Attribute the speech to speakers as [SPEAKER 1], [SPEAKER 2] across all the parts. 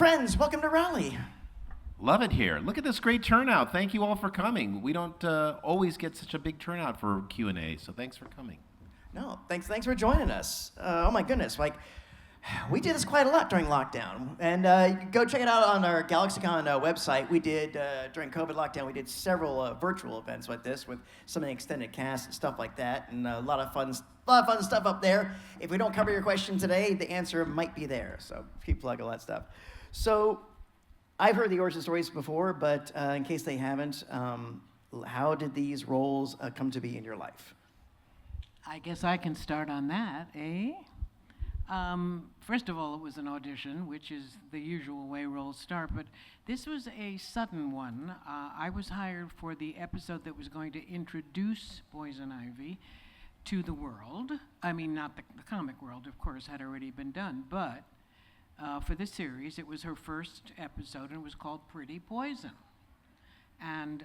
[SPEAKER 1] friends, welcome to Raleigh.
[SPEAKER 2] Love it here. Look at this great turnout. Thank you all for coming. We don't always get such a big turnout for Q&A, so thanks for coming.
[SPEAKER 1] No, thanks for joining us. Oh my goodness, we did this quite a lot during lockdown. And go check it out on our GalaxyCon website. We did, during COVID lockdown, we did several virtual events like this with some of the extended cast and stuff like that, and a lot of fun stuff up there. If we don't cover your question today, the answer might be there, so keep plugging all that stuff. So, I've heard the origin stories before, but in case they haven't, how did these roles come to be in your life?
[SPEAKER 3] I guess I can start on that, eh? First of all, it was an audition, which is the usual way roles start, but this was a sudden one. I was hired for the episode that was going to introduce Poison Ivy to the world. I mean, not the comic world, of course, had already been done, but for this series, it was her first episode, and it was called Pretty Poison. And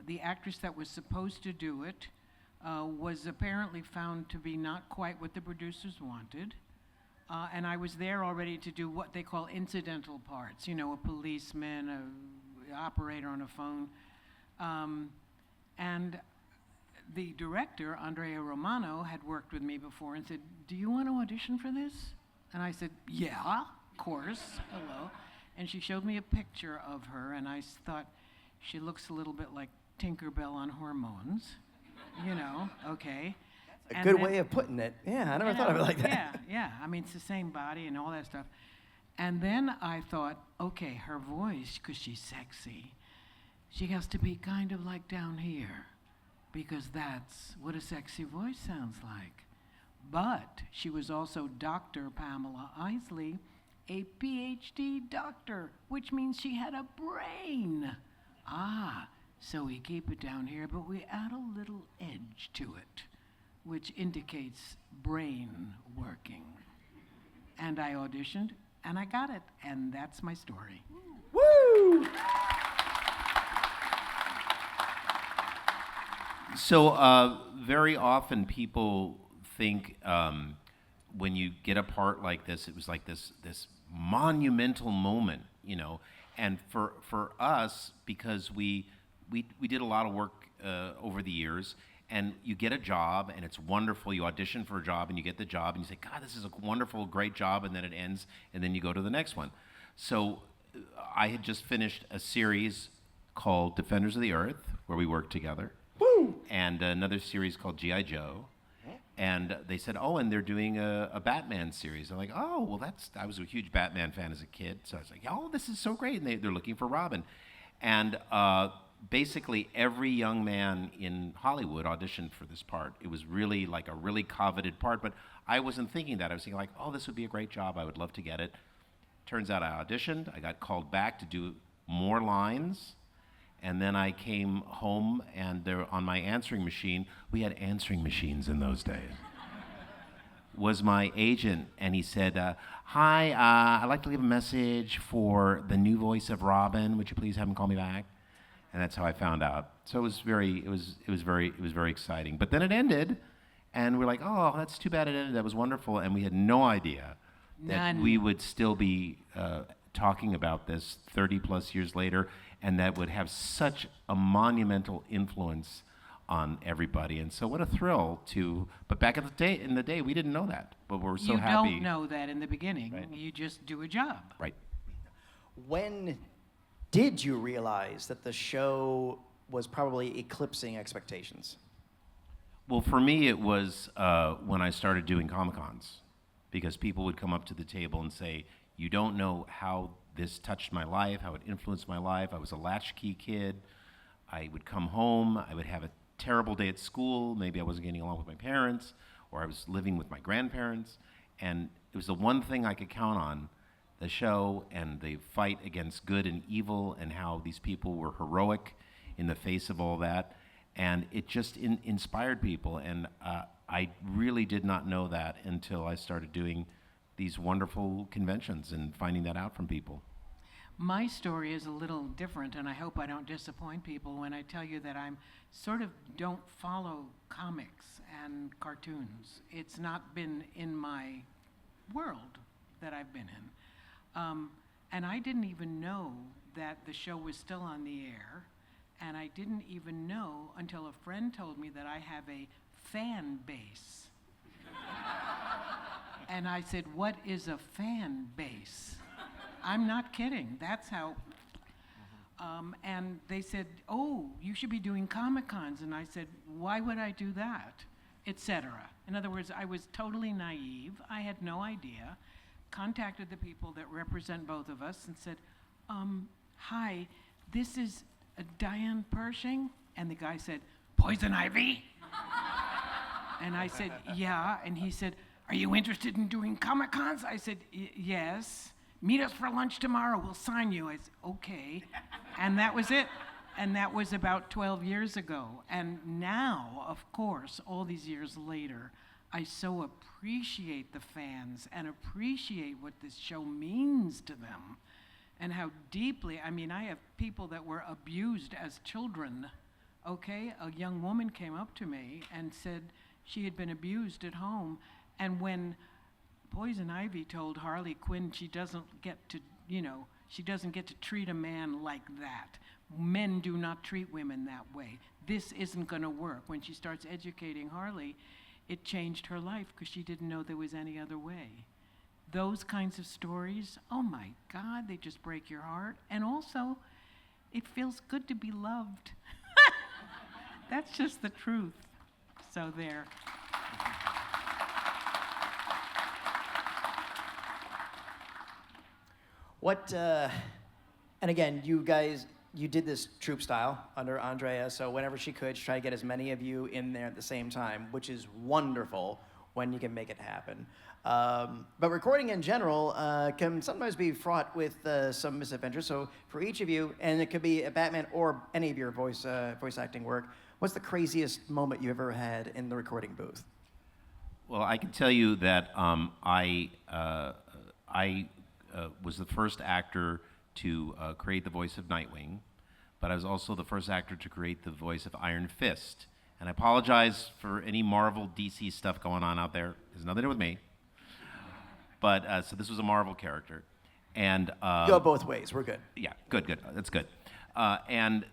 [SPEAKER 3] the actress that was supposed to do it was apparently found to be not quite what the producers wanted. And I was there already to do what they call incidental parts, you know, a policeman, an operator on a phone. And the director, Andrea Romano, had worked with me before and said, "Do you want to audition for this?" And I said, "Yeah, of course, hello." And she showed me a picture of her, and I thought, she looks a little bit like Tinkerbell on hormones, you know, okay.
[SPEAKER 1] A good way of putting it. Yeah, I never thought of it like that.
[SPEAKER 3] Yeah. I mean, it's the same body and all that stuff. And then I thought, okay, her voice, because she's sexy, she has to be kind of like down here, because that's what a sexy voice sounds like. But she was also Dr. Pamela Isley, a PhD doctor, which means she had a brain. So we keep it down here, but we add a little edge to it, which indicates brain working. And I auditioned, and I got it, and that's my story.
[SPEAKER 1] Woo!
[SPEAKER 2] So very often people think when you get a part like this, it was like this monumental moment, you know. And for us, because we did a lot of work over the years, and you get a job, and it's wonderful. You audition for a job, and you get the job, and you say, "God, this is a wonderful, great job," and then it ends, and then you go to the next one. So I had just finished a series called Defenders of the Earth, where we worked together.
[SPEAKER 1] Woo!
[SPEAKER 2] And another series called G.I. Joe. And they said, "Oh, and they're doing a Batman series." I'm like, "Oh, well, I was a huge Batman fan as a kid." So I was like, "Oh, this is so great." And they're looking for Robin. And basically every young man in Hollywood auditioned for this part. It was really like a really coveted part, but I wasn't thinking that. I was thinking like, "Oh, this would be a great job. I would love to get it." Turns out I auditioned. I got called back to do more lines. And then I came home, and there on my answering machine, we had answering machines in those days, was my agent, and he said, "Hi, I'd like to leave a message for the new voice of Robin. Would you please have him call me back?" And that's how I found out. So it was very exciting. But then it ended, and we're like, "Oh, that's too bad it ended. That was wonderful." And we had no idea that we would still be talking about this 30 plus years later, and that would have such a monumental influence on everybody. And so what a thrill but back in the day, we didn't know that, but we're so happy.
[SPEAKER 3] You don't know that in the beginning. Right. You just do a job.
[SPEAKER 2] Right.
[SPEAKER 1] When did you realize that the show was probably eclipsing expectations?
[SPEAKER 2] Well, for me, it was when I started doing Comic-Cons, because people would come up to the table and say, "You don't know how this touched my life, how it influenced my life. I was a latchkey kid. I would come home, I would have a terrible day at school. Maybe I wasn't getting along with my parents, or I was living with my grandparents. And it was the one thing I could count on, the show and the fight against good and evil, and how these people were heroic in the face of all that. And it just inspired people. And I really did not know that until I started doing these wonderful conventions and finding that out from people.
[SPEAKER 3] My story is a little different, and I hope I don't disappoint people when I tell you that I'm sort of don't follow comics and cartoons. It's not been in my world that I've been in. And I didn't even know that the show was still on the air. And I didn't even know until a friend told me that I have a fan base. And I said, what is a fan base? I'm not kidding. That's how. And they said, oh, you should be doing Comic-Cons. And I said, why would I do that? Etc. In other words, I was totally naive. I had no idea. Contacted the people that represent both of us and said, hi, this is Diane Pershing. And the guy said, Poison Ivy? And I said, yeah. And he said, are you interested in doing Comic-Cons? I said, yes. Meet us for lunch tomorrow. We'll sign you. I said, okay. And that was it. And that was about 12 years ago. And now, of course, all these years later, I so appreciate the fans and appreciate what this show means to them and how deeply, I mean, I have people that were abused as children, okay? A young woman came up to me and said she had been abused at home, and when Poison Ivy told Harley Quinn she doesn't get to, she doesn't get to treat a man like that. Men do not treat women that way. This isn't gonna work. When she starts educating Harley, it changed her life because she didn't know there was any other way. Those kinds of stories, oh my God, they just break your heart. And also, it feels good to be loved. That's just the truth. So there.
[SPEAKER 1] What, and again, you guys, you did this troupe style under Andrea, so whenever she could, she tried to get as many of you in there at the same time, which is wonderful when you can make it happen. But recording in general can sometimes be fraught with some misadventures. So for each of you, and it could be a Batman or any of your voice acting work, what's the craziest moment you ever had in the recording booth?
[SPEAKER 2] Well, I can tell you that I was the first actor to create the voice of Nightwing, but I was also the first actor to create the voice of Iron Fist. And I apologize for any Marvel DC stuff going on out there. It has nothing to do with me. But so this was a Marvel character, and
[SPEAKER 1] go both ways. We're good.
[SPEAKER 2] Yeah, good. That's good. And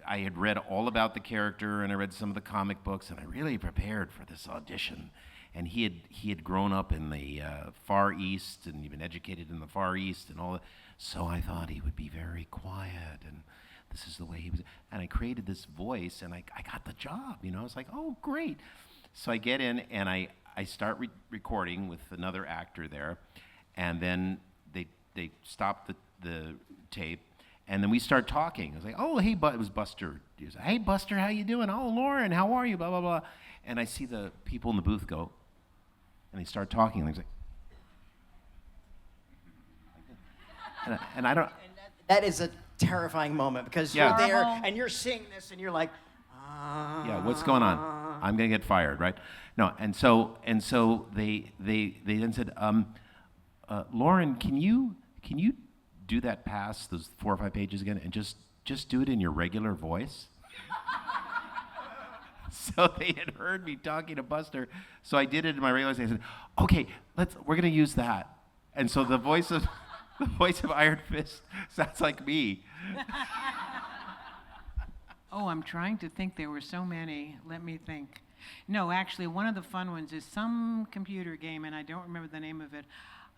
[SPEAKER 2] I had read all about the character, and I read some of the comic books, and I really prepared for this audition. And he had grown up in the Far East, and he'd been educated in the Far East, and all that. So I thought he would be very quiet, and this is the way he was. And I created this voice, and I got the job. I was like, oh, great. So I get in, and I start recording with another actor there, and then they stop the tape, and then we start talking. I was like, oh, hey, it was Buster. He was like, hey, Buster, how you doing? Oh, Loren, how are you? Blah, blah, blah. And I see the people in the booth go, and they start talking, and I was like, and I don't.
[SPEAKER 1] And that is a terrifying moment because
[SPEAKER 2] Yeah.
[SPEAKER 1] you're there and you're seeing this and you're like,
[SPEAKER 2] Yeah, what's going on? I'm gonna get fired, right? No, and so they then said, Loren, can you do that pass, those 4 or 5 pages again, and just do it in your regular voice? So they had heard me talking to Buster, so I did it in my regular voice. I said, okay, we're gonna use that, and so the voice of Iron Fist sounds like me.
[SPEAKER 3] Oh, I'm trying to think. There were so many. Let me think. No, actually, one of the fun ones is some computer game, and I don't remember the name of it.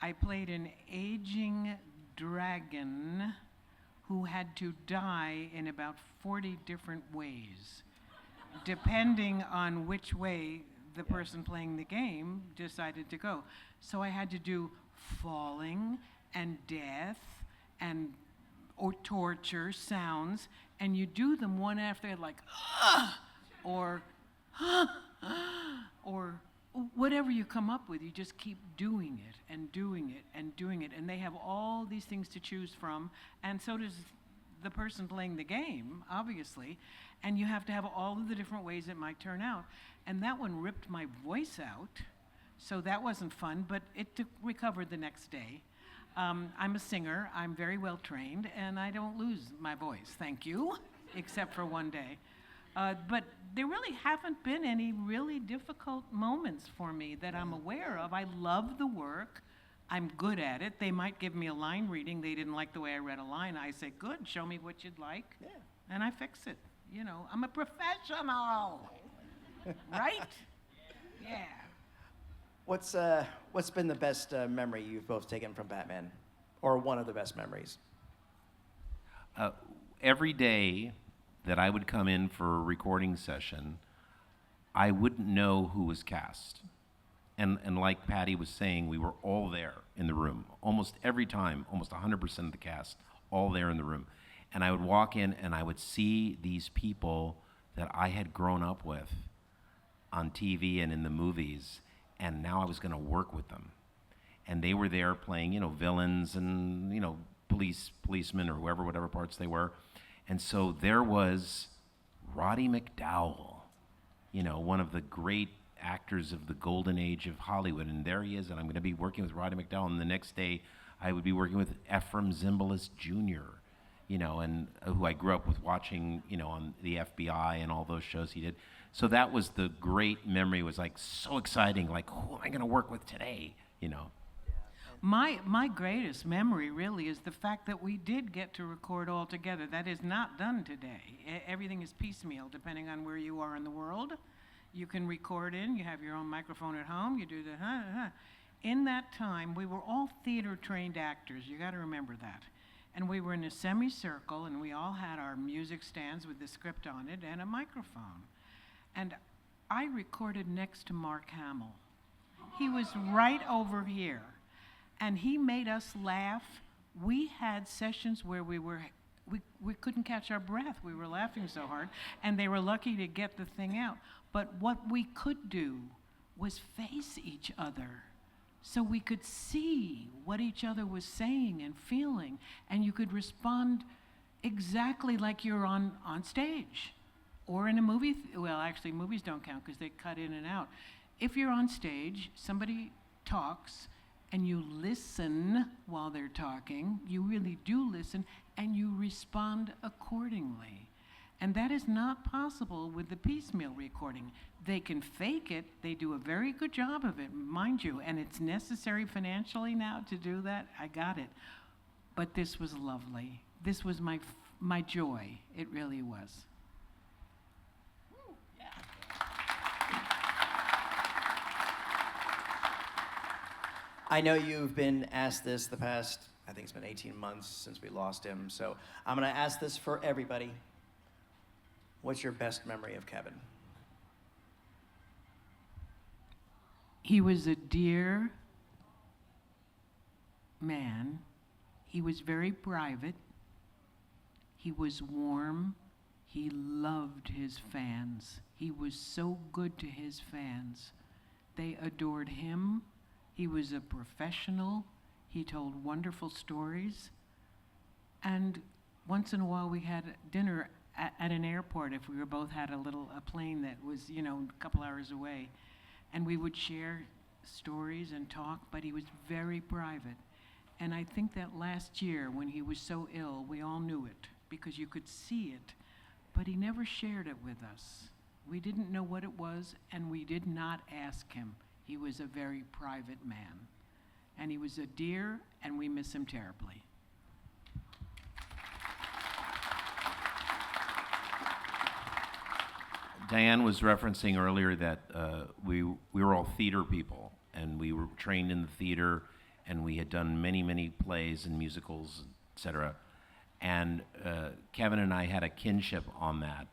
[SPEAKER 3] I played an aging dragon who had to die in about 40 different ways, depending on which way the person playing the game decided to go. So I had to do falling and death or torture sounds, and you do them one after the other, like, or whatever you come up with. You just keep doing it and doing it and doing it, and they have all these things to choose from, and so does the person playing the game, obviously, and you have to have all of the different ways it might turn out. And that one ripped my voice out, so that wasn't fun, but it recovered the next day. I'm a singer, I'm very well trained, and I don't lose my voice, thank you, except for one day. But there really haven't been any really difficult moments for me that I'm aware of. I love the work. I'm good at it. They might give me a line reading. They didn't like the way I read a line. I say, good, show me what you'd like.
[SPEAKER 1] Yeah.
[SPEAKER 3] And I fix it. You know, I'm a professional. Right? Yeah.
[SPEAKER 1] What's been the best memory you've both taken from Batman, or one of the best memories?
[SPEAKER 2] Every day that I would come in for a recording session, I wouldn't know who was cast. And like Patty was saying, we were all there in the room. Almost every time, almost 100% of the cast, all there in the room. And I would walk in and I would see these people that I had grown up with on TV and in the movies, and now I was going to work with them. And they were there playing, villains and, policemen or whoever, whatever parts they were. And so there was Roddy McDowell, one of the great actors of the golden age of Hollywood, and there he is, and I'm going to be working with Roddy McDowell, and the next day I would be working with Ephraim Zimbalist Jr., and who I grew up with watching, on the FBI and all those shows he did. So that was the great memory. It was like so exciting, like, who am I going to work with today,
[SPEAKER 3] My greatest memory really is the fact that we did get to record all together. That is not done today. Everything is piecemeal depending on where you are in the world. You can record you have your own microphone at home, you do the In that time, we were all theater-trained actors. You got to remember that. And we were in a semicircle, and we all had our music stands with the script on it and a microphone. And I recorded next to Mark Hamill. He was right over here. And he made us laugh. We had sessions where we couldn't catch our breath. We were laughing so hard. And they were lucky to get the thing out. But what we could do was face each other so we could see what each other was saying and feeling. And you could respond exactly like you're on stage. Or in a movie, well, actually, movies don't count because they cut in and out. If you're on stage, somebody talks, and you listen while they're talking, you really do listen, and you respond accordingly. And that is not possible with the piecemeal recording. They can fake it. They do a very good job of it, mind you, and it's necessary financially now to do that. I got it. But this was lovely. This was my joy. It really was.
[SPEAKER 1] I know you've been asked this the past, I think it's been 18 months since we lost him, so I'm going to ask this for everybody. What's your best memory of Kevin?
[SPEAKER 3] He was a dear man. He was very private. He was warm. He loved his fans. He was so good to his fans. They adored him. He was a professional. He told wonderful stories. And once in a while we had dinner at an airport if we were both had a plane that was, a couple hours away. And we would share stories and talk, but he was very private. And I think that last year when he was so ill, we all knew it because you could see it, but he never shared it with us. We didn't know what it was, and we did not ask him. He was a very private man. And he was a dear, and we miss him terribly.
[SPEAKER 2] Diane was referencing earlier that we were all theater people, and we were trained in the theater, and we had done many, many plays and musicals, etc. And Kevin and I had a kinship on that,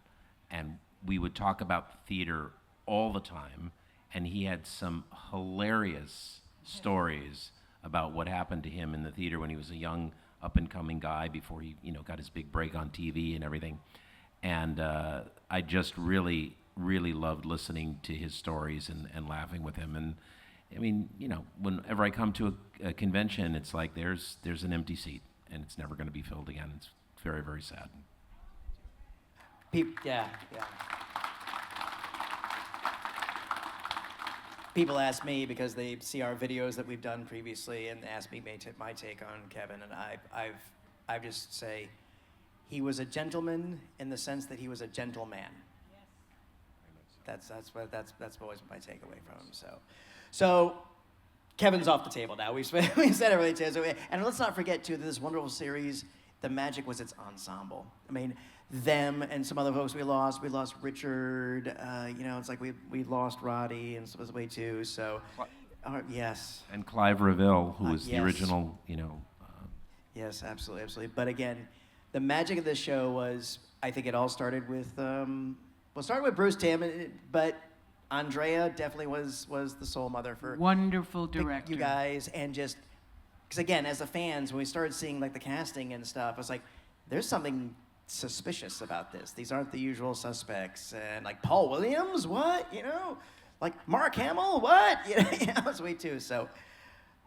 [SPEAKER 2] and we would talk about theater all the time, and he had some hilarious stories about what happened to him in the theater when he was a young up-and-coming guy before he got his big break on TV and everything. And I just really, really loved listening to his stories and laughing with him. And I mean, whenever I come to a convention, it's like there's an empty seat, and it's never going to be filled again. It's very, very sad.
[SPEAKER 1] Yeah. People ask me because they see our videos that we've done previously and ask me my take on Kevin, and I just say he was a gentleman in the sense that he was a gentleman. Yes. That's always my takeaway from him. So Kevin's off the table now. We said everything too. So, and let's not forget too that this wonderful series, the magic was its ensemble. I mean, them and some other folks we lost. We lost Richard. It's like we lost Roddy and some way too. So, yes.
[SPEAKER 2] And Clive Reville, who was the
[SPEAKER 1] yes.
[SPEAKER 2] original,
[SPEAKER 1] Yes, absolutely, absolutely. But again, the magic of this show was, I think it all started with, started with Bruce Timm, but Andrea definitely was the soul mother for
[SPEAKER 3] wonderful director.
[SPEAKER 1] You guys, and just because again, as the fans, when we started seeing like the casting and stuff, I was like, there's something suspicious about this. These aren't the usual suspects, and like Paul Williams, what? Like Mark Hamill, what? It's way too. So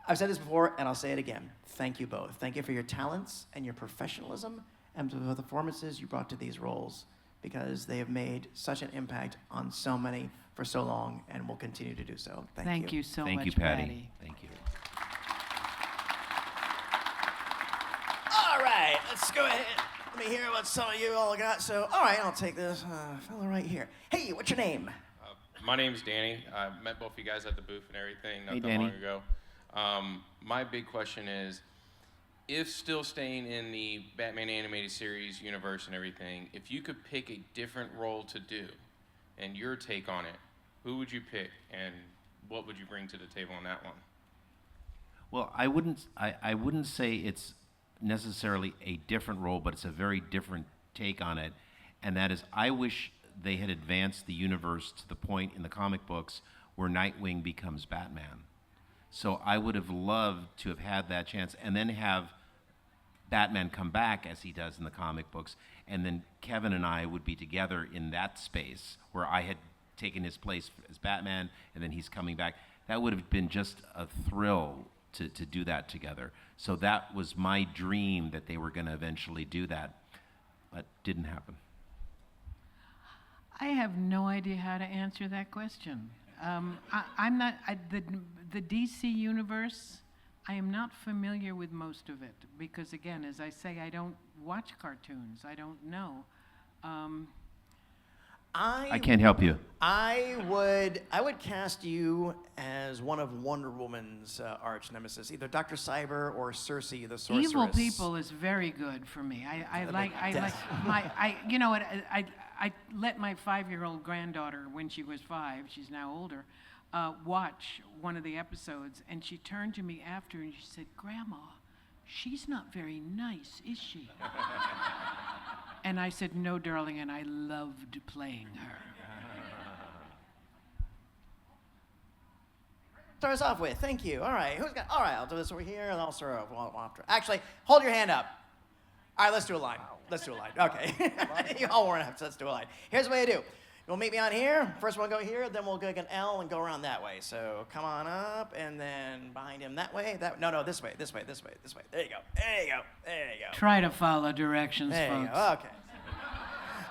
[SPEAKER 1] I've said this before, and I'll say it again. Thank you both. Thank you for your talents and your professionalism and for the performances you brought to these roles, because they have made such an impact on so many for so long and will continue to do so. Thank you.
[SPEAKER 3] You so much,
[SPEAKER 2] Thank you, Patty. Thank you.
[SPEAKER 1] All right, let's go ahead. Let me hear what some of you all got. So, all right, I'll take this fella right here. Hey, what's your name?
[SPEAKER 4] My name's Danny. I met both of you guys at the booth and everything not that
[SPEAKER 2] Danny.
[SPEAKER 4] long ago. My big question is, if still staying in the Batman animated series universe and everything, if you could pick a different role to do and your take on it, who would you pick and what would you bring to the table on that one?
[SPEAKER 2] Well, I wouldn't say it's necessarily a different role, but it's a very different take on it, and that is I wish they had advanced the universe to the point in the comic books where Nightwing becomes Batman. So I would have loved to have had that chance, and then have Batman come back as he does in the comic books, and then Kevin and I would be together in that space where I had taken his place as Batman, and then he's coming back. That would have been just a thrill to do that together. So that was my dream, that they were going to eventually do that, but didn't happen.
[SPEAKER 3] I have no idea how to answer that question. I'm not, the DC universe, I am not familiar with most of it because, again, as I say, I don't watch cartoons. I don't know.
[SPEAKER 2] I can't help you.
[SPEAKER 1] I would cast you as one of Wonder Woman's arch nemesis, either Dr. Cyber or Cersei the Sorceress.
[SPEAKER 3] Evil people is very good for me. I let my 5-year-old granddaughter, when she was 5, she's now older, watch one of the episodes, and she turned to me after and she said, "Grandma, she's not very nice, is she?" And I said, "No, darling," and I loved playing her.
[SPEAKER 1] Start us off with, thank you. All right, all right, I'll do this over here, and I'll start off after. Actually, hold your hand up. All right, let's do a line. Let's do a line. Okay. You all worn out, so let's do a line. Here's what you do. You'll meet me on here. First we'll go here, then we'll go like an L and go around that way. So come on up, and then behind him that way. No, this way. There you go. There you go.
[SPEAKER 3] Try to follow directions,
[SPEAKER 1] There you
[SPEAKER 3] folks.
[SPEAKER 1] go.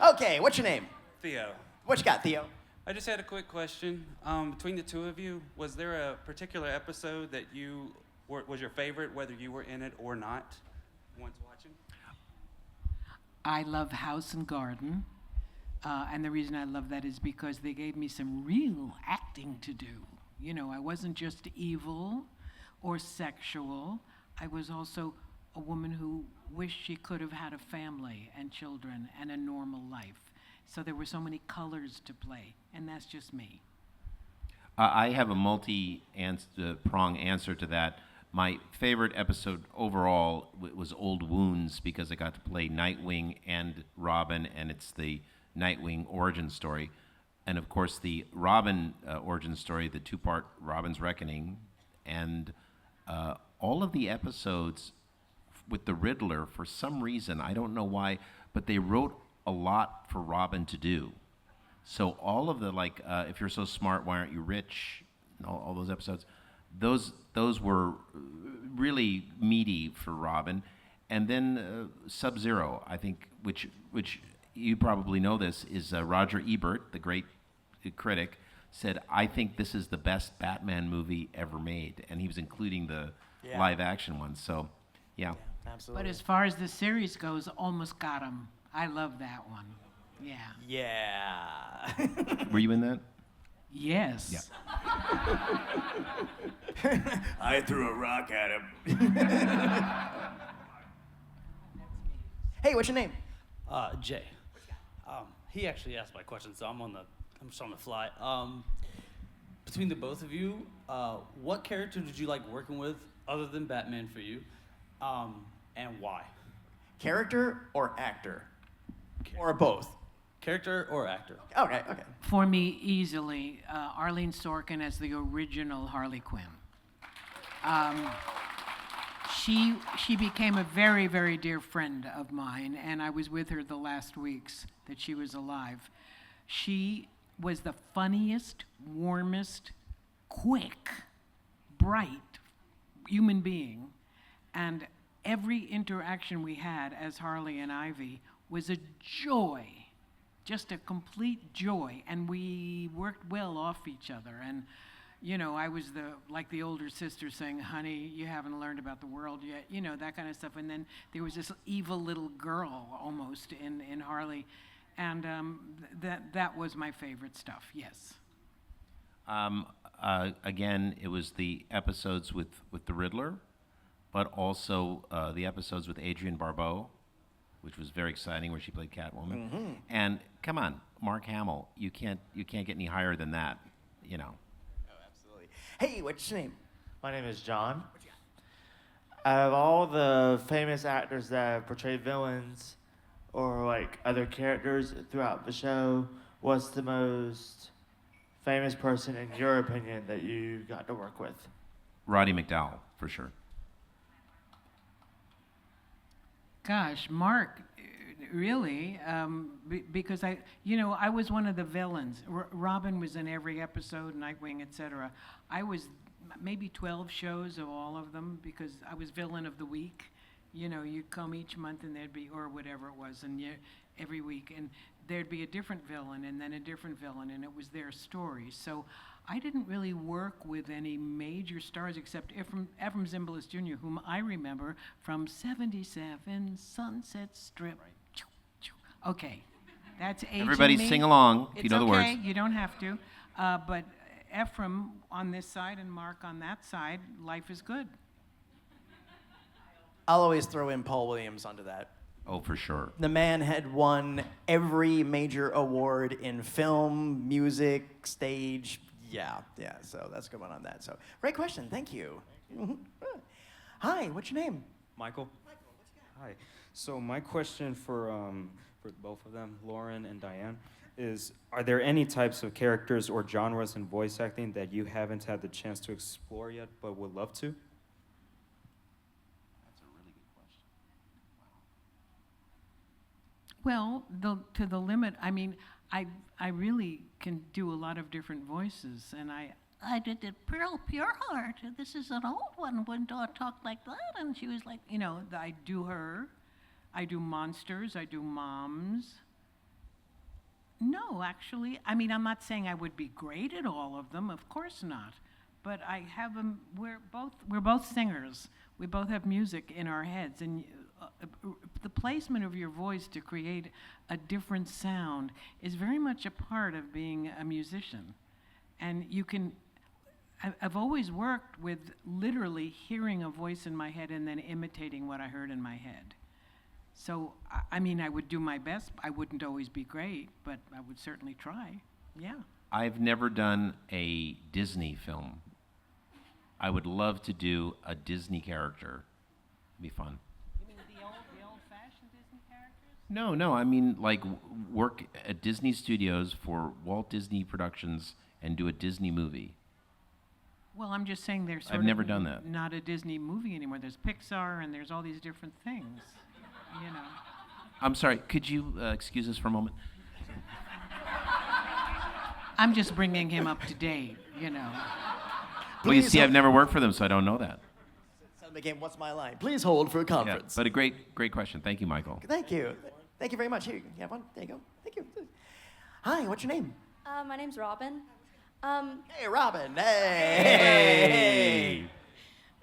[SPEAKER 1] Okay. Okay, what's your name?
[SPEAKER 5] Theo,
[SPEAKER 1] What you got, Theo?
[SPEAKER 5] I just had a quick question. Between the two of you, was there a particular episode that was your favorite, whether you were in it or not, once watching?
[SPEAKER 3] I love House and Garden, and the reason I love that is because they gave me some real acting to do. I wasn't just evil or sexual. I was also a woman who wished she could have had a family and children and a normal life. So there were so many colors to play, and that's just me.
[SPEAKER 2] I have a multi-prong answer to that. My favorite episode overall was Old Wounds, because I got to play Nightwing and Robin, and it's the Nightwing origin story. And of course the Robin origin story, the 2-part Robin's Reckoning, and all of the episodes with the Riddler, for some reason, I don't know why, but they wrote a lot for Robin to do. So all of the, If You're So Smart, Why Aren't You Rich, and all those episodes, those were really meaty for Robin. And then Sub-Zero, I think, which you probably know this, is Roger Ebert, the great critic, said, "I think this is the best Batman movie ever made." And he was including the live-action ones. So, yeah.
[SPEAKER 1] Absolutely.
[SPEAKER 3] But as far as the series goes, Almost Got 'Em. I love that one. Yeah.
[SPEAKER 1] Yeah.
[SPEAKER 2] Were you in that?
[SPEAKER 3] Yes.
[SPEAKER 2] Yeah.
[SPEAKER 1] I threw a rock at him. Hey, what's your name?
[SPEAKER 6] Jay. He actually asked my question, so I'm just on the fly. Between the both of you, what character did you like working with other than Batman for you, and why?
[SPEAKER 1] Character or actor? Or both?
[SPEAKER 6] Character or actor?
[SPEAKER 1] Okay.
[SPEAKER 3] For me, easily, Arlene Sorkin as the original Harley Quinn. She became a very, very dear friend of mine, and I was with her the last weeks that she was alive. She was the funniest, warmest, quick, bright human being, and every interaction we had as Harley and Ivy was a joy, just a complete joy, and we worked well off each other. And you know, I was like the older sister saying, honey, you haven't learned about the world yet, you know, that kind of stuff. And then there was this evil little girl almost in Harley, and that was my favorite stuff, yes.
[SPEAKER 2] Again, it was the episodes with the Riddler, but also the episodes with Adrienne Barbeau, which was very exciting, where she played Catwoman. Mm-hmm. And come on, Mark Hamill, you can't get any higher than that, you know.
[SPEAKER 1] Hey, what's your name?
[SPEAKER 7] My name is John. Out of all the famous actors that have portrayed villains or like other characters throughout the show, what's the most famous person in your opinion that you got to work with?
[SPEAKER 2] Roddy McDowall, for sure.
[SPEAKER 3] Gosh, Mark, really, because I was one of the villains. Robin was in every episode, Nightwing, etc. I was maybe 12 shows of all of them because I was villain of the week. You know, you'd come each month and there'd be, or whatever it was, and every week, and there'd be a different villain and then a different villain, and it was their story. So I didn't really work with any major stars except Ephraim Zimbalist Jr., whom I remember from 77 Sunset Strip. Okay, that's aging
[SPEAKER 2] Everybody
[SPEAKER 3] me.
[SPEAKER 2] sing along if you know the words.
[SPEAKER 3] It's okay, you don't have to. But Ephraim on this side and Mark on that side, life is good.
[SPEAKER 1] I'll always throw in Paul Williams onto that.
[SPEAKER 2] Oh, for sure.
[SPEAKER 1] The man had won every major award in film, music, stage. Yeah, so that's a good one on that. So, great question, thank you. Hi, what's your name?
[SPEAKER 8] Michael. Hi. So my question for both of them, Loren and Diane, is: are there any types of characters or genres in voice acting that you haven't had the chance to explore yet, but would love to?
[SPEAKER 2] That's a really good question.
[SPEAKER 3] Well, to the limit, I mean, I really can do a lot of different voices, and I did Pureheart. This is an old one when Dawn talked like that, and she was like, you know, I do her. I do monsters, I do moms. No, actually, I mean, I'm not saying I would be great at all of them, of course not. But I have them, we're both singers. We both have music in our heads, and the placement of your voice to create a different sound is very much a part of being a musician. And you can, I've always worked with literally hearing a voice in my head and then imitating what I heard in my head. So, I mean, I would do my best. I wouldn't always be great, but I would certainly try. Yeah.
[SPEAKER 2] I've never done a Disney film. I would love to do a Disney character. It'd be fun.
[SPEAKER 3] You mean the old-fashioned Disney characters?
[SPEAKER 2] No. I mean, like, work at Disney Studios for Walt Disney Productions and do a Disney movie.
[SPEAKER 3] Well, I'm just saying there's
[SPEAKER 2] I've never done that.
[SPEAKER 3] Not a Disney movie anymore. There's Pixar and there's all these different things, you know.
[SPEAKER 2] I'm sorry, could you excuse us for a moment?
[SPEAKER 3] I'm just bringing him up to date, you know.
[SPEAKER 2] Well, you see, I've never worked for them, so I don't know that.
[SPEAKER 1] Sound of the game, what's my line? Please hold for a
[SPEAKER 2] Yeah,
[SPEAKER 1] conference.
[SPEAKER 2] but a great question. Thank you, Michael.
[SPEAKER 1] Thank you. Thank you very much. Here, you have one. There you go. Thank you. Hi, what's your name?
[SPEAKER 9] My name's Robin.
[SPEAKER 1] Hey, Robin. Hey.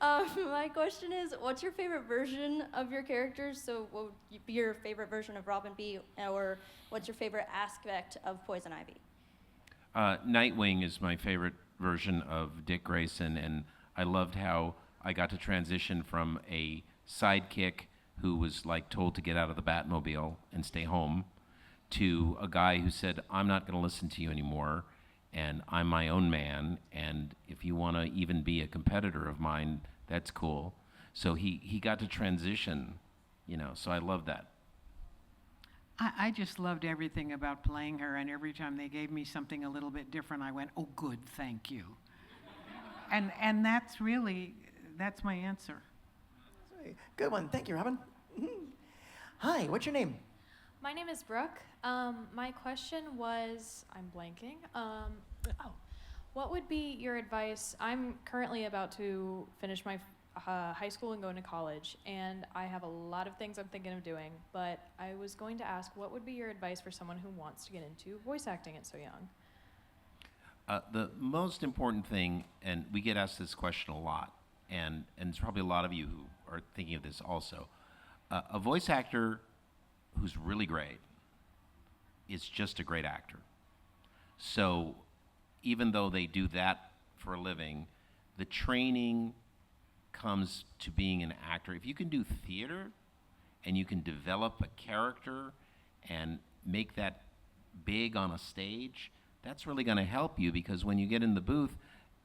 [SPEAKER 9] My question is, what's your favorite version of your characters? So what would be your favorite version of Robin be, or what's your favorite aspect of Poison Ivy?
[SPEAKER 2] Nightwing is my favorite version of Dick Grayson, and I loved how I got to transition from a sidekick who was like told to get out of the Batmobile and stay home to a guy who said, I'm not going to listen to you anymore, and I'm my own man, and if you want to even be a competitor of mine, that's cool. So he got to transition, so I love that.
[SPEAKER 3] I just loved everything about playing her, and every time they gave me something a little bit different, I went, oh, good, thank you. and that's my answer.
[SPEAKER 1] Good one. Thank you, Robin. Hi, what's your name?
[SPEAKER 10] My name is Brooke. My question was, I'm blanking. What would be your advice? I'm currently about to finish my high school and go into college, and I have a lot of things I'm thinking of doing, but I was going to ask, what would be your advice for someone who wants to get into voice acting at so young?
[SPEAKER 2] The most important thing, and we get asked this question a lot, and there's probably a lot of you who are thinking of this also. A voice actor who's really great is just a great actor. So even though they do that for a living, the training comes to being an actor. If you can do theater and you can develop a character and make that big on a stage, that's really going to help you, because when you get in the booth,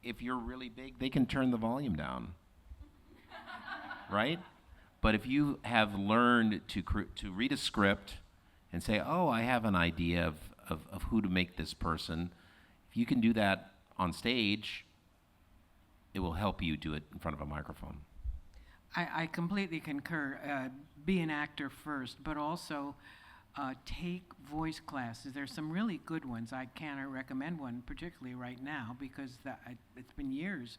[SPEAKER 2] if you're really big, they can turn the volume down, right? But if you have learned to read a script and say, oh, I have an idea of who to make this person, if you can do that on stage, it will help you do it in front of a microphone.
[SPEAKER 3] I completely concur. Be an actor first, but also take voice classes. There's some really good ones. I can't recommend one particularly right now because it's been years.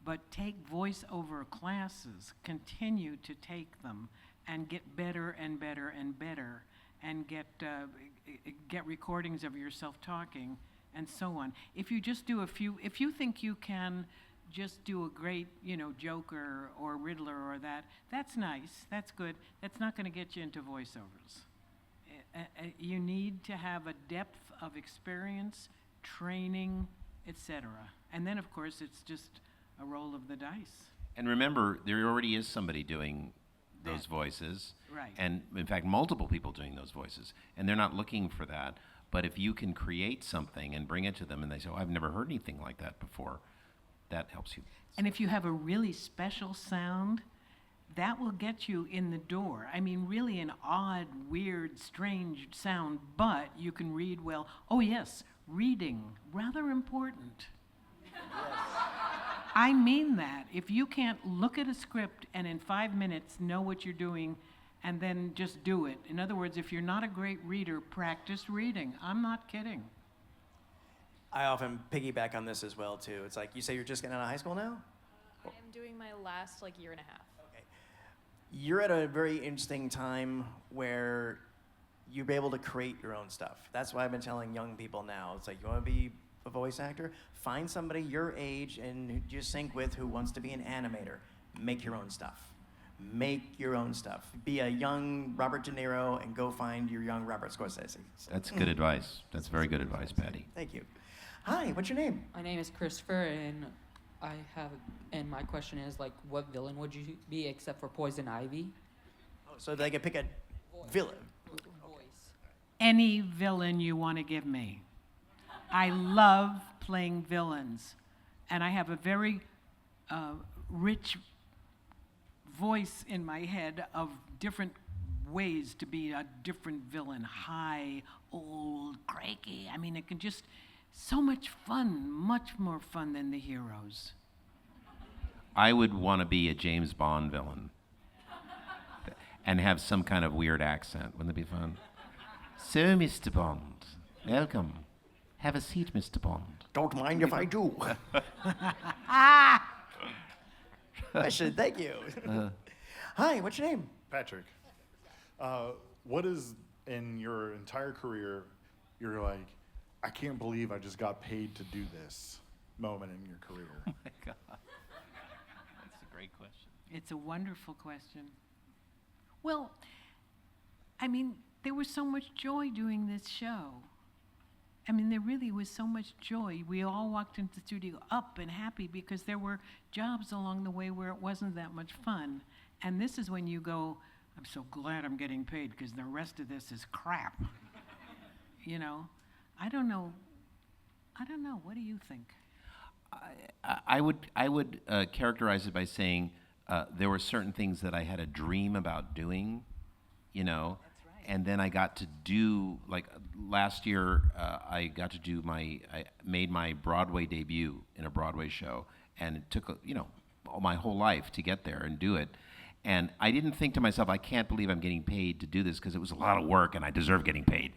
[SPEAKER 3] But take voiceover classes. Continue to take them and get better and better and better, and get recordings of yourself talking and so on. If you just do if you think you can just do a great, Joker or Riddler or that's nice, that's good. That's not going to get you into voiceovers. You need to have a depth of experience, training, etc. And then, of course, it's just a roll of the dice.
[SPEAKER 2] And remember, there already is somebody doing those voices.
[SPEAKER 3] Right.
[SPEAKER 2] And in fact, multiple people doing those voices. And they're not looking for that. But if you can create something and bring it to them and they say, oh, I've never heard anything like that before, that helps you.
[SPEAKER 3] And if you have a really special sound, that will get you in the door. I mean, really an odd, weird, strange sound, but you can read well. Oh yes, reading, rather important. Yes. I mean that. If you can't look at a script and in 5 minutes know what you're doing and then just do it. In other words, if you're not a great reader, practice reading. I'm not kidding.
[SPEAKER 1] I often piggyback on this as well, too. It's like, you say you're just getting out of high school now?
[SPEAKER 10] I am doing my last year and a half.
[SPEAKER 1] Okay. You're at a very interesting time where you're able to create your own stuff. That's why I've been telling young people now. It's like, you want to be a voice actor? Find somebody your age and who you sync with who wants to be an animator. Make your own stuff. Make your own stuff. Be a young Robert De Niro and go find your young Robert Scorsese. So,
[SPEAKER 2] that's good advice. That's very good advice, Patty.
[SPEAKER 1] Thank you. Hi, what's your name?
[SPEAKER 11] My name is Christopher, and my question is, what villain would you be except for Poison Ivy?
[SPEAKER 1] Oh, so they can pick a villain.
[SPEAKER 11] Voice.
[SPEAKER 3] Any villain you want to give me. I love playing villains, and I have a very rich voice in my head of different ways to be a different villain. High, old, cranky. I mean, it can just, so much fun, much more fun than the heroes.
[SPEAKER 2] I would want to be a James Bond villain and have some kind of weird accent. Wouldn't that be fun? So, Mr. Bond, welcome. Have a seat, Mr. Bond.
[SPEAKER 1] Don't mind if I do. Question, thank you. Hi, what's your name?
[SPEAKER 12] Patrick. What is, in your entire career, you're like, I can't believe I just got paid to do this moment in your career?
[SPEAKER 2] Oh my God. That's a great question.
[SPEAKER 3] It's a wonderful question. Well, I mean, there was so much joy doing this show. I mean, there really was so much joy. We all walked into the studio up and happy because there were jobs along the way where it wasn't that much fun. And this is when you go, I'm so glad I'm getting paid because the rest of this is crap. You know, I don't know. What do you think?
[SPEAKER 2] I would characterize it by saying there were certain things that I had a dream about doing, you know, and then I got to do, like last year, I got to do I made my Broadway debut in a Broadway show, and it took, my whole life to get there and do it. And I didn't think to myself, I can't believe I'm getting paid to do this because it was a lot of work and I deserve getting paid.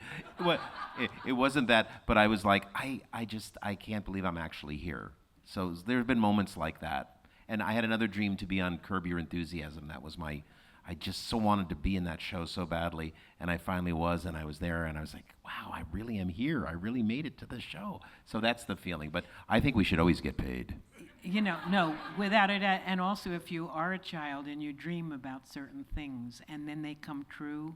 [SPEAKER 2] It wasn't that, but I was like, I can't believe I'm actually here. So there have been moments like that. And I had another dream to be on Curb Your Enthusiasm. That was I just so wanted to be in that show so badly. And I finally was, and I was there, and I was like, wow, I really am here. I really made it to the show. So that's the feeling. But I think we should always get paid.
[SPEAKER 3] No, without it. And also, if you are a child and you dream about certain things and then they come true,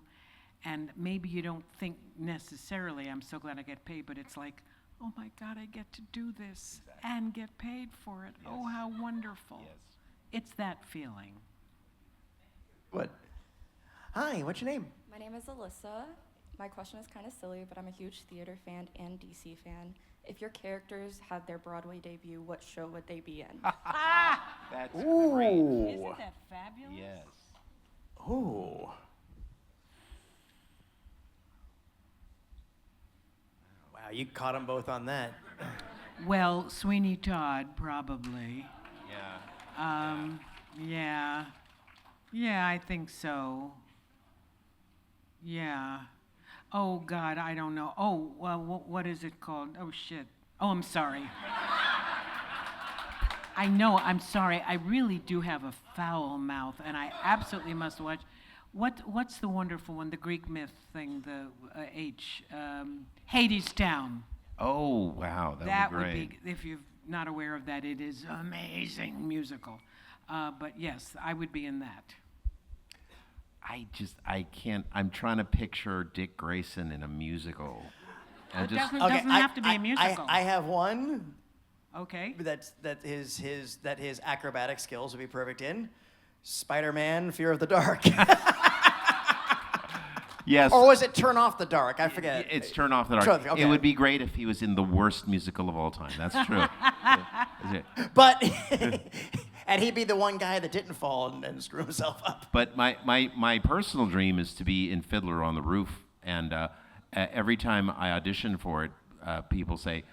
[SPEAKER 3] and maybe you don't think necessarily, I'm so glad I get paid, but it's like, oh my God, I get to do this and get paid for it. Yes. Oh, how wonderful. Yes. It's that feeling.
[SPEAKER 1] What? Hi, what's your name?
[SPEAKER 13] My name is Alyssa. My question is kind of silly, but I'm a huge theater fan and DC fan. If your characters had their Broadway debut, what show would they be in?
[SPEAKER 2] That's
[SPEAKER 3] great. Isn't that fabulous?
[SPEAKER 2] Yes.
[SPEAKER 1] Ooh. Wow, you caught them both on that.
[SPEAKER 3] Well, Sweeney Todd, probably.
[SPEAKER 2] Yeah.
[SPEAKER 3] Yeah. Yeah, I think so. Yeah. Oh, God, I don't know. Oh, well, what is it called? Oh, shit. Oh, I'm sorry. I know, I'm sorry. I really do have a foul mouth, and I absolutely must watch. What's the wonderful one, the Greek myth thing, the Hades Town.
[SPEAKER 2] Oh, wow, that would be great.
[SPEAKER 3] Would be, if you're not aware of that, it is an amazing musical. But yes, I would be in that.
[SPEAKER 2] I can't, I'm trying to picture Dick Grayson in a musical.
[SPEAKER 3] It doesn't have to be a musical.
[SPEAKER 1] I have one.
[SPEAKER 3] Okay.
[SPEAKER 1] That his acrobatic skills would be perfect in Spider-Man: Fear of the Dark.
[SPEAKER 2] Yes.
[SPEAKER 1] Or was it Turn Off the Dark? I forget.
[SPEAKER 2] It's Turn Off the Dark.
[SPEAKER 1] Okay.
[SPEAKER 2] It would be great if he was in the worst musical of all time. That's true.
[SPEAKER 1] But and he'd be the one guy that didn't fall and screw himself up.
[SPEAKER 2] But my personal dream is to be in Fiddler on the Roof, and every time I audition for it, people say,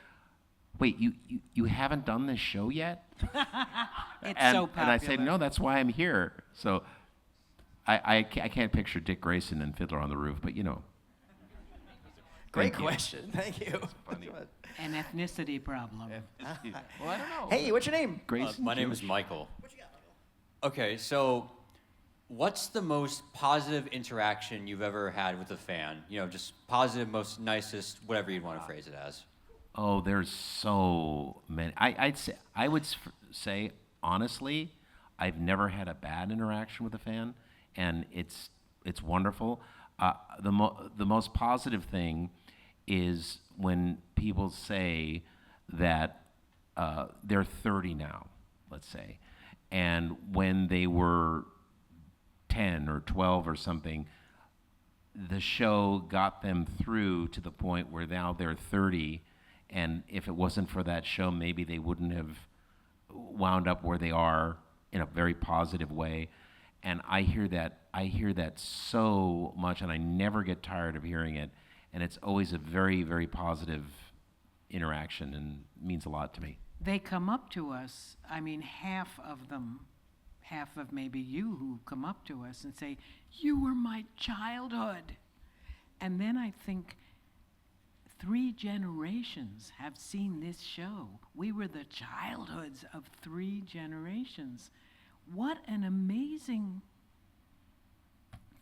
[SPEAKER 2] "Wait, you haven't done this show yet?"
[SPEAKER 3] It's so popular.
[SPEAKER 2] And I say, "No, that's why I'm here." So I can't picture Dick Grayson in Fiddler on the Roof, but you know.
[SPEAKER 1] Great question. Thank you.
[SPEAKER 2] Funny.
[SPEAKER 3] An ethnicity problem.
[SPEAKER 2] Well, I don't know.
[SPEAKER 1] Hey, what's your name?
[SPEAKER 2] Grayson.
[SPEAKER 14] My name is Michael. What you got, Michael? Okay, so what's the most positive interaction you've ever had with a fan? You know, just positive, most nicest, whatever you'd want to phrase it as.
[SPEAKER 2] Oh, there's so many. I would say honestly, I've never had a bad interaction with a fan, and it's wonderful. The most positive thing is when people say that they're 30 now, let's say, and when they were 10 or 12 or something, the show got them through to the point where now they're 30, and if it wasn't for that show, maybe they wouldn't have wound up where they are in a very positive way. And I hear that so much, and I never get tired of hearing it. And it's always a very, very positive interaction, and means a lot to me.
[SPEAKER 3] They come up to us, I mean, half of them, half of maybe you who come up to us and say, "You were my childhood." And then I think 3 generations have seen this show. We were the childhoods of 3 generations. What an amazing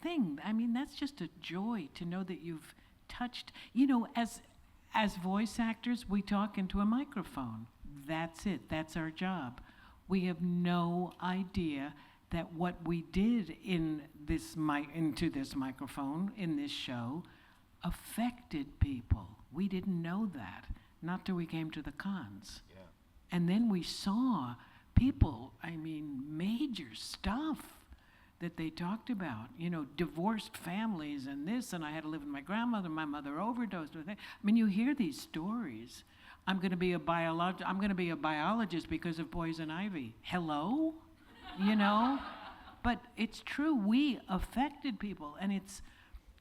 [SPEAKER 3] thing. I mean, that's just a joy to know that you've touched, you know, as voice actors, we talk into a microphone. That's it. That's our job. We have no idea that what we did into this microphone in this show affected people. We didn't know that, not till we came to the cons. Yeah. And then we saw people, I mean, major stuff that they talked about, you know, divorced families and this, and I had to live with my grandmother, my mother overdosed with it. I mean, you hear these stories. I'm going to be a biologist because of poison ivy. Hello? You know? But it's true, we affected people, and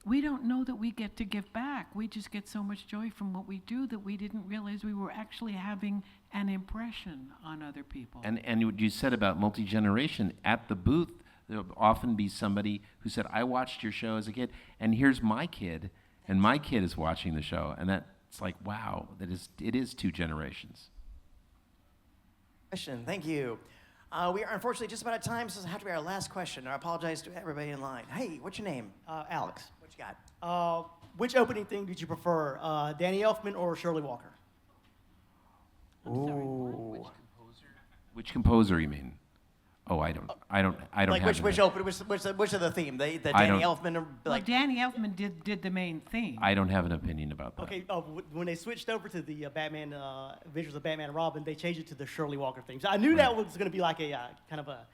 [SPEAKER 3] we don't know that we get to give back. We just get so much joy from what we do that we didn't realize we were actually having an impression on other people.
[SPEAKER 2] And what you said about multi-generation, at the booth, there will often be somebody who said, I watched your show as a kid, and here's my kid, and my kid is watching the show. And that's like, wow, it is 2 generations.
[SPEAKER 1] Question, thank you. We are unfortunately just about out of time, so this will have to be our last question. I apologize to everybody in line. Hey, what's your name?
[SPEAKER 15] Alex.
[SPEAKER 1] What you got?
[SPEAKER 15] Which opening theme did you prefer, Danny Elfman or Shirley Walker?
[SPEAKER 1] Ooh.
[SPEAKER 2] Which composer you mean? Oh, I don't
[SPEAKER 1] like
[SPEAKER 2] have
[SPEAKER 1] which of the theme? The Danny Elfman or
[SPEAKER 3] like Danny Elfman did the main theme.
[SPEAKER 2] I don't have an opinion about that.
[SPEAKER 15] Okay, when they switched over to the Batman Adventures of Batman and Robin, they changed it to the Shirley Walker theme. So I knew that was going to be like a kind of a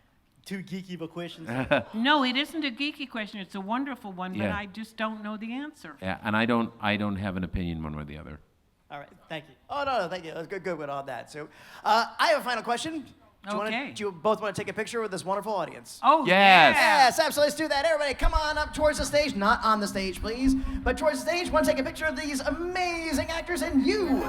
[SPEAKER 15] too geeky of a question. So.
[SPEAKER 3] No, it isn't a geeky question. It's a wonderful one, but
[SPEAKER 2] Yeah.
[SPEAKER 3] I just don't know the answer.
[SPEAKER 2] Yeah, and I don't have an opinion one way or the other.
[SPEAKER 15] All right, thank you.
[SPEAKER 1] Oh, no, thank you. That's good with all that. So I have a final question. Do you both want to take a picture with this wonderful audience?
[SPEAKER 3] Oh,
[SPEAKER 2] yes.
[SPEAKER 1] Yes, absolutely. Let's do that. Everybody, come on up towards the stage. Not on the stage, please, but towards the stage. Want to take a picture of these amazing actors and you.